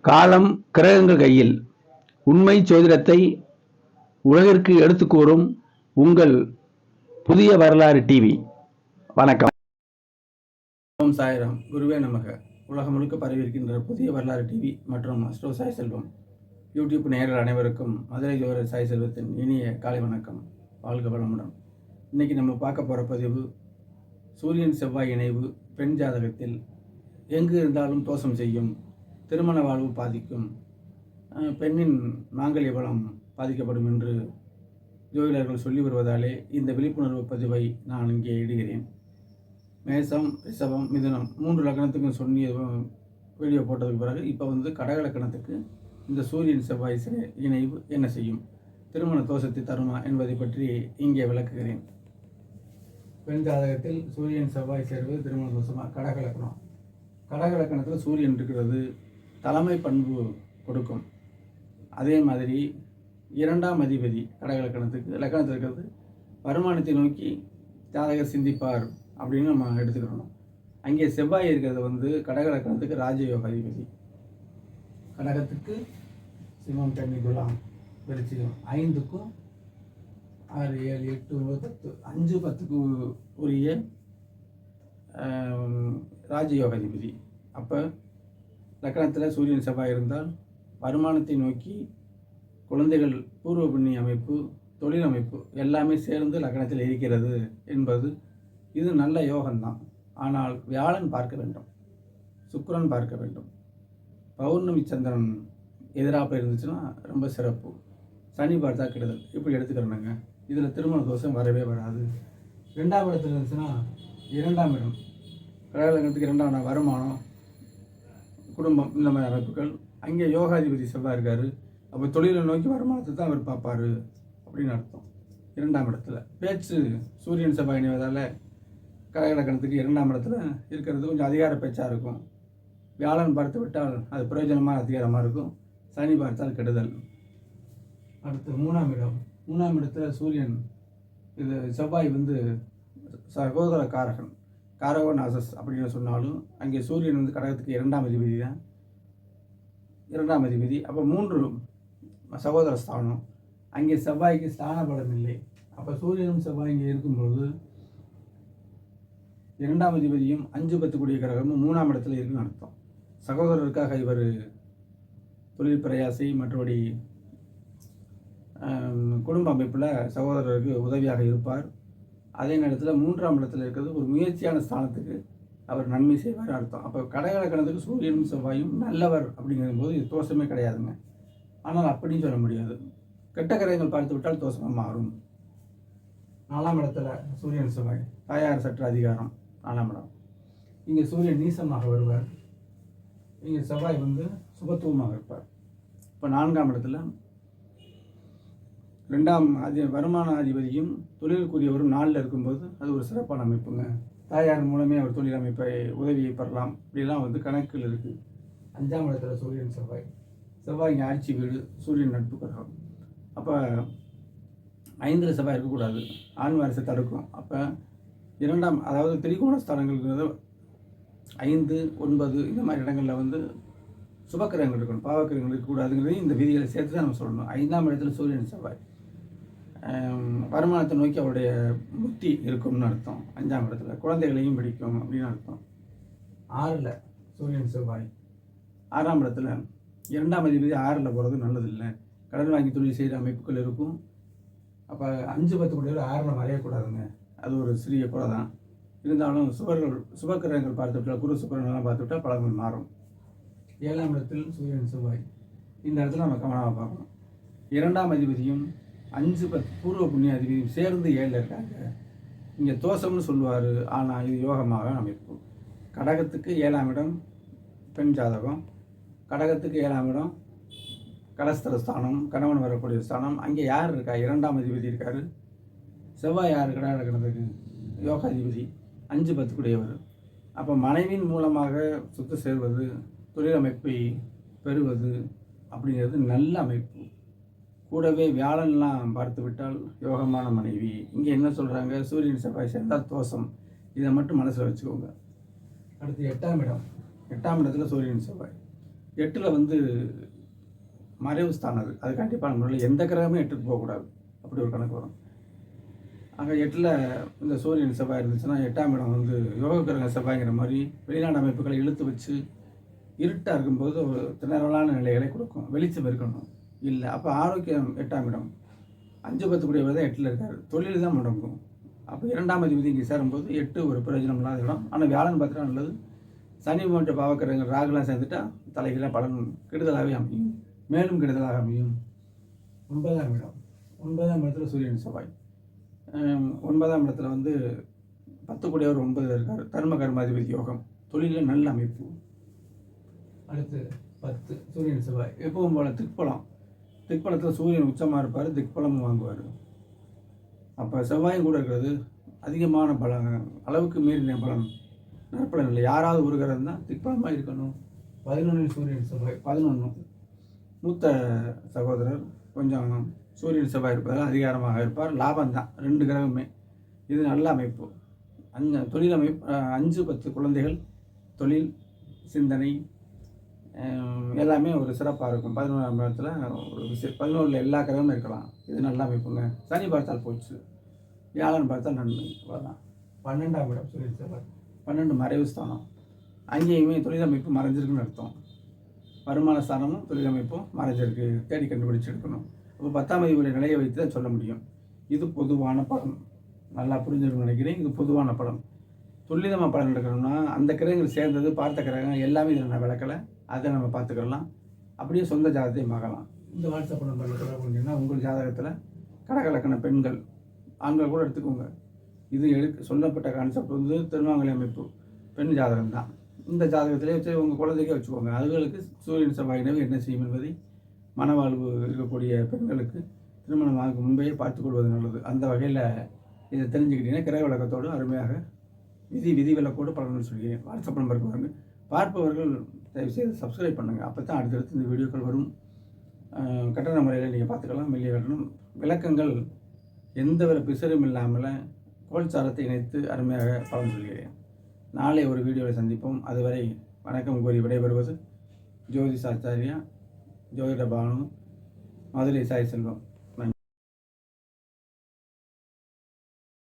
காலம் கிரகங்கள் கையில். உண்மை ஜோதிடத்தை உலகிற்கு எடுத்துக் கூறும் உங்கள் புதிய வரலாறு டிவி. வணக்கம். ஓம் சாய்ராம். குருவே நமக. உலகம் முழுக்க பரவியிருக்கின்ற புதிய வரலாறு டிவி மற்றும் அஸ்ட்ரோ சாய் செல்வம் யூடியூப் நேயர்கள் அனைவருக்கும் மதுரை ஜோதிடர் சாய் செல்வத்தின் இனிய காலை வணக்கம். வாழ்க வளமுடன். இன்னைக்கு நம்ம பார்க்க போகிற பதிவு சூரியன் செவ்வாய் இணைவு பெண் ஜாதகத்தில் எங்கு இருந்தாலும் தோஷம் செய்யும், திருமண வாழ்வு பாதிக்கும், பெண்ணின் மாங்கல்ய பலம் பாதிக்கப்படும் என்று ஜோதிடர்கள் சொல்லி வருவதாலே இந்த விழிப்புணர்வு பதிவை நான் இங்கே இடுகிறேன். மேசம், ரிஷபம், மிதுனம் 3 லக்னத்துக்கும் சொல்லி வீடியோ போட்டதுக்கு பிறகு இப்போ கடக லக்னத்துக்கு இந்த சூரியன் செவ்வாய் இணைவு என்ன செய்யும், திருமண தோஷத்தை தருமா என்பதை பற்றி இங்கே விளக்குகிறேன். பெண் ஜாதகத்தில் சூரியன் செவ்வாய் சேர்வு திருமண தோஷமா? கடக லக்னம். கடக லக்னத்தில் சூரியன் இருக்கிறது தலைமை பண்பு கொடுக்கும். அதே மாதிரி 2ஆம் அதிபதி கடக லக்னத்தில் இருக்கிறது வருமானத்தை நோக்கி ஜாதகர் சிந்திப்பார் அப்படின்னு நம்ம எடுத்துக்கிறோம். அங்கே செவ்வாய் இருக்கிறது கடக லக்னத்துக்கு ராஜயோக அதிபதி. கடகத்துக்கு சிம்மம், கன்னி, துலாம், விருச்சிகம் 5க்கும் 6, 7, 8, 9, 10 5, 10க்கு உரிய ராஜயோக அதிபதி. அப்போ லக்னத்தில் சூரியன் செவ்வாய் இருந்தால் வருமானத்தை நோக்கி குழந்தைகள், பூர்வ புண்ணிய அமைப்பு, தொழில் அமைப்பு எல்லாமே சேர்ந்து லக்னத்தில் இருக்கிறது என்பது இது நல்ல யோகம்தான். ஆனால் வியாழன் பார்க்க வேண்டும், சுக்கிரன் பார்க்க வேண்டும், பௌர்ணமி சந்திரன் எதிராக இருந்துச்சுன்னா ரொம்ப சிறப்பு, சனி பார்த்தா கெடுதல், இப்படி எடுத்துக்கிறோங்க. இதில் திருமண தோஷம் வரவே வராது. 2ஆம் இடத்துல இருந்துச்சுன்னா 2ஆம் இடம் கடகலக்கணத்துக்கு 2ஆம் இடம் வருமானம், குடும்பம், இந்த மாதிரி அமைப்புகள். அங்கே யோகாதிபதி செவ்வாய் இருக்கார். அப்போ தொழிலை நோக்கி வருமானத்தை தான் அவர் பார்ப்பார் அப்படின்னு அர்த்தம். 2ஆம் இடத்துல பேச்சு சூரியன் செவ்வாய் இணைவதால் கடகலக்கணத்துக்கு 2ஆம் இடத்துல இருக்கிறது கொஞ்சம் அதிகார பேச்சாக இருக்கும். வியாழன் பார்த்து விட்டால் அது பிரயோஜனமாக அதிகாரமாக இருக்கும், சனி பார்த்தால் கெடுதல். அடுத்து 3ஆம் இடம். 3ஆம் இடத்துல சூரியன், இது செவ்வாய் சகோதர காரகன், காரகோநாசஸ் அப்படின்னு சொன்னாலும் அங்கே சூரியன் கடகத்துக்கு 2ஆம் அதிபதி தான், 2ஆம் அதிபதி. அப்போ 3 சகோதர ஸ்தானம். அங்கே செவ்வாய்க்கு ஸ்தான பலம் இல்லை. அப்போ சூரியனும் செவ்வாய் இங்கே இருக்கும்பொழுது 2ஆம் அதிபதியும் 5, 10 கூடிய கிரகமும் 3ஆம் இடத்துல இருக்குன்னு அர்த்தம். சகோதரருக்காக இவர் தொழில் பிரயாசி, மற்றபடி குடும்ப அமைப்பில் சகோதரருக்கு உதவியாக இருப்பார். அதே நேரத்தில் 3ஆம் இடத்துல இருக்கிறது ஒரு முயற்சியான ஸ்தானத்துக்கு அவர் நன்மை செய்வார் அர்த்தம். அப்போ கடகலக்கணத்துக்கு சூரியனும் செவ்வாயும் நல்லவர் அப்படிங்கும்போது இது தோஷமே கிடையாதுங்க. ஆனால் அப்படின்னு சொல்ல முடியாது, கெட்ட கிரகங்கள் பார்த்து விட்டால் தோஷமாக மாறும். 4ஆம் இடத்துல சூரியன் செவ்வாய், தாயார் சற்று அதிகாரம். 4ஆம் இடம். இங்கே சூரியன் நீசமாக வருவார், இங்கே செவ்வாய் சுபத்துவமாக இருப்பார். இப்போ 4ஆம் இடத்துல 2ஆம் வருமான அதிபதியும் தொழிலுக்குரியவரும் 4ல் இருக்கும்போது அது ஒரு சிறப்பான அமைப்புங்க. தாயார் மூலமே அவர் தொழில் அமைப்பை உதவியை பெறலாம். இப்படிலாம் கணக்கில் இருக்குது. 5ஆம் இடத்துல சூரியன் செவ்வாய், செவ்வாய் இங்கே ஆட்சி வீடு, சூரியன் நட்பு கிரகம். அப்போ 5ல் செவ்வாய் இருக்கக்கூடாது, ஆண் வாரிசை தடுக்கும். அப்போ 2ஆம், அதாவது திரிகோண ஸ்தானங்களுக்கு 5, 9 இந்த மாதிரி இடங்களில் சுபக்கிரகங்கள் இருக்கணும், பாவக்கிரகங்கள் இருக்கக்கூடாதுங்கிறது இந்த விதிகளை சேர்த்து தான் நம்ம சொல்லணும். 5ஆம் இடத்துல சூரியன் செவ்வாய் வருமானத்தை நோக்கி அவருடைய புத்தி இருக்கும்னு அர்த்தம். 5ஆம் இடத்துல குழந்தைகளையும் பிடிக்கும் அப்படின்னு அர்த்தம். 6ல் சூரியன் செவ்வாய், 6ஆம் இடத்துல 2ஆம் அதிபதி 6ல் போகிறது நல்லதில்லை. கடன் வாங்கி தொழில் செய்கிற அமைப்புகள் இருக்கும். அப்போ 5, 10 கூடியவர் 6ல் மறையக்கூடாதுங்க. அது ஒரு சிறிய குறை தான். இருந்தாலும் சுபக்கிரகங்கள் பார்த்துவிட்டால், குரு சுக்கிரனெல்லாம் பார்த்துவிட்டால் பலன்கள் மாறும். 7ஆம் இடத்தில் சூரியன் செவ்வாய், இந்த இடத்துல நம்ம கவனமாக பார்க்கணும். 2ஆம் அதிபதியும் 5, 10 பூர்வ புண்ணிய அதிபதியும் சேர்ந்து 7ல் இருக்காங்க. இங்கே தோஷம்னு சொல்லுவார், ஆனால் இது யோகமாக அமைப்பு. கடகத்துக்கு 7ஆம் இடம் பெண் ஜாதகம், கடகத்துக்கு 7ஆம் இடம் கலஸ்தர ஸ்தானம், கணவன் வரக்கூடிய ஸ்தானம். அங்கே யார் இருக்கா? 2ஆம் அதிபதி இருக்கார். செவ்வாய் யார்? கடகத்துக்கு யோகாதிபதி, 5, 10 கூடியவர். அப்போ மனைவியின் மூலமாக சொத்து சேர்வது, தொழில் அமைப்பை பெறுவது அப்படிங்கிறது நல்ல அமைப்பு. கூடவே வியாழன்லாம் பார்த்து விட்டால் யோகமான மனைவி. இங்கே என்ன சொல்கிறாங்க? சூரியன் செவ்வாய் சேர்ந்தால் தோஷம். இதை மட்டும் மனசில் வச்சுக்கோங்க. அடுத்து 8ஆம் இடம். 8ஆம் இடத்துல சூரியன் செவ்வாய். 8ல் வந்து மறைவு ஸ்தானம் அது கண்டிப்பான முறையில் எந்த கிரகமே 8க்கு போகக்கூடாது, அப்படி ஒரு கணக்கு வரும். ஆக 8ல் இந்த சூரியன் செவ்வாய் இருந்துச்சுன்னா 8ஆம் இடம் வந்து யோக கிரக செவ்வாய்ங்கிற மாதிரி வெளிநாடு அமைப்புகளை இழுத்து வச்சு இருட்டாக இருக்கும்போது ஒரு திணறலான நிலைகளை கொடுக்கும். வெளிச்சம் இருக்கணும் இல்லை, அப்போ ஆரோக்கியம் 8ஆம் இடம் 5-10 கூடியவர் தான் 8ல் இருக்கார், தொழில் தான் முடங்கும். அப்போ 2ஆம் அதிபதி இங்கே சேரும்போது 8 ஒரு பிரயோஜனம் இல்லாத இடம். ஆனால் வியாழன் பார்த்தா நல்லது. சனி போன்ற பாவக்கிரகங்கள் ராகுலாம் சேர்ந்துட்டா தலைகீழாக பலன் கெடுதலாகவே அமையும், மேலும் கெடுதலாக அமையும். 9ஆம் இடம் 9ஆம் இடத்துல சூரியன் செவ்வாய் 9ஆம் இடத்துல வந்து 10 கூடியவர் 9ல் இருக்கார், தர்ம கர்மாதிபதி யோகம், தொழிலில் நல்ல அமைப்பு. அடுத்து 10 சூரியன் செவ்வாய் எப்பவும் போல் திக்பலத்தில் சூரியன் உச்சமாக இருப்பார், திக்பலமும் வாங்குவார். அப்போ செவ்வாயும் கூட இருக்கிறது அதிகமான பலன், அளவுக்கு மீறின பலன், நற்பலன் இல்லை. யாராவது ஒரு கிரகம் தான் திக்பலமாக இருக்கணும். 11 சூரியன் செவ்வாய் 11 மூத்த சகோதரர் கொஞ்சம் சூரியன் செவ்வாய் இருப்பதால் அதிகாரமாக இருப்பார், லாபம் தான் 2 கிரகமே. இது நல்ல அமைப்பு. தொழில் அமைப்பு 5-10 குழந்தைகள், தொழில், சிந்தனை எல்லாமே ஒரு சிறப்பாக இருக்கும். 11ஆம் இடத்துல ஒரு விஷயம் 11ல் எல்லா கிரகமும் இருக்கலாம். இது நல்ல அமைப்புங்க. சனி பார்த்தால் போச்சு, வியாழன் பார்த்தால் நன்மை, அவ்வளோதான். 12ஆம் இடம் சூரியன் செவ்வாய் 12 மறைவு ஸ்தானம், அங்கேயுமே தொழிலமைப்பு மறைஞ்சிருக்குன்னு அர்த்தம். வருமான ஸ்தானமும் தொழிலமைப்பும் மறைஞ்சிருக்கு, தேடி கண்டுபிடிச்சு எடுக்கணும். அப்போ 10ஆம் அதிபதியுடைய நிலையை வைத்து தான் சொல்ல முடியும். இது பொதுவான பலன், நல்லா புரிஞ்சிருக்குன்னு நினைக்கிறேன். இது பொதுவான பலன். துல்லிதமாக பலன் எடுக்கணும்னா அந்த கிரகங்கள் சேர்ந்தது, பார்த்த கிரகங்கள் எல்லாமே இதில் நான் விளக்கலை, அதை நம்ம பார்த்துக்கலாம். அப்படியே சொந்த ஜாதகத்தையும் பார்க்கலாம். இந்த வாட்ஸ்அப் நம்பரில் தொடர்பு கொண்டீங்கன்னா உங்கள் ஜாதகத்தில் கடகலக்கண பெண்கள், ஆண்கள் கூட எடுத்துக்கோங்க. இது சொல்லப்பட்ட கான்செப்ட் வந்து திருமாங்கலை அமைப்பு பெண் ஜாதகம் தான். இந்த ஜாதகத்திலே வச்சு உங்கள் குழந்தைக்கே வச்சுக்கோங்க. அதுகளுக்கு சூரியன் செவ்வாய் நிலவு என்ன செய்யும் என்பதை மனவாழ்வு இருக்கக்கூடிய பெண்களுக்கு திருமணமாக முன்பே பார்த்துக்கொள்வது நல்லது. அந்த வகையில் இதை தெரிஞ்சுக்கிட்டீங்கன்னா கிரக விளக்கத்தோடு அருமையாக விதிவிலக்கோடு பலன்கள் சொல்கிறேன். வாட்ஸ்அப் நம்பருக்கு வாங்க. பார்ப்பவர்கள் தயவுசெய்து சப்ஸ்கிரைப் பண்ணுங்கள், அப்போ தான் அடுத்தடுத்து இந்த வீடியோக்கள் வரும். கட்டண முறையில் நீங்கள் பார்த்துக்கலாம். மெல்லிய கட்டணம் விளக்கங்கள் எந்த ஒரு பிசரும் இல்லாமல் கோல்சாரத்தை இணைத்து அருமையாக பலன் சொல்கிறேன். நாளை ஒரு வீடியோவில் சந்திப்போம். அதுவரை வணக்கம் கூறி விடைபெறுவது ஜோதிஷாச்சாரியா ஜோதிட பானு, மதுரை சாய் செல்வம்.